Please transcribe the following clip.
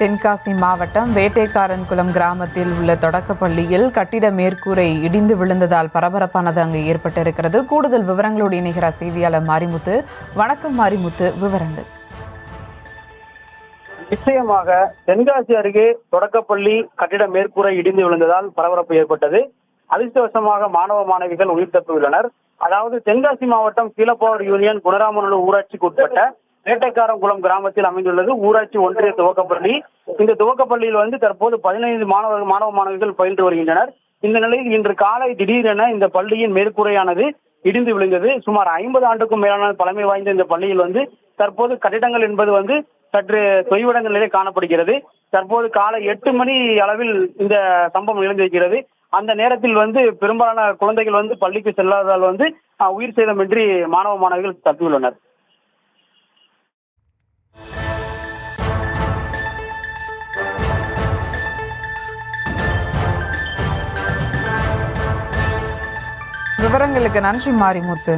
தென்காசி மாவட்டம் வேட்டைக்காரன்குளம் கிராமத்தில் உள்ள தொடக்கப்பள்ளியில் கட்டிட மேற்கூரை இடிந்து விழுந்ததால் பரபரப்பானது அங்கு ஏற்பட்டிருக்கிறது. கூடுதல் விவரங்களோடு இணைகிறார் செய்தியாளர் மாரிமுத்து. வணக்கம் மாரிமுத்து, விவரங்கள். நிச்சயமாக தென்காசி அருகே தொடக்கப்பள்ளி கட்டிட மேற்கூரை இடிந்து விழுந்ததால் பரபரப்பு ஏற்பட்டது. அதிர்ஷ்டவசமாக மாணவ மாணவிகள் உயிர் தப்பியுள்ளனர். அதாவது தென்காசி மாவட்டம் கீழப்பாவூர் யூனியன் குணராமநல்லூர் ஊராட்சிக்கு உட்பட்ட வேட்டைக்காரன்குளம் கிராமத்தில் அமைந்துள்ளது ஊராட்சி ஒன்றிய துவக்கப்பள்ளி. இந்த துவக்கப்பள்ளியில் தற்போது 15 மாணவ மாணவிகள் பயின்று வருகின்றனர். இந்த நிலையில் இன்று காலை திடீரென இந்த பள்ளியின் மேற்கூரையானது இடிந்து விழுந்தது. சுமார் 50 ஆண்டுக்கும் மேலான பழமை வாய்ந்த இந்த பள்ளியில் தற்போது கட்டிடங்கள் என்பது சற்று தொய்வடைந்த நிலையில் காணப்படுகிறது. தற்போது காலை 8 மணி அளவில் இந்த சம்பவம் நிகழ்ந்திருக்கிறது. அந்த நேரத்தில் பெரும்பாலான குழந்தைகள் பள்ளிக்கு செல்லாததால் உயிர் சேதமின்றி மாணவ மாணவிகள் தப்பியுள்ளனர். விவரங்களுக்கு நன்றி மாரிமுத்து.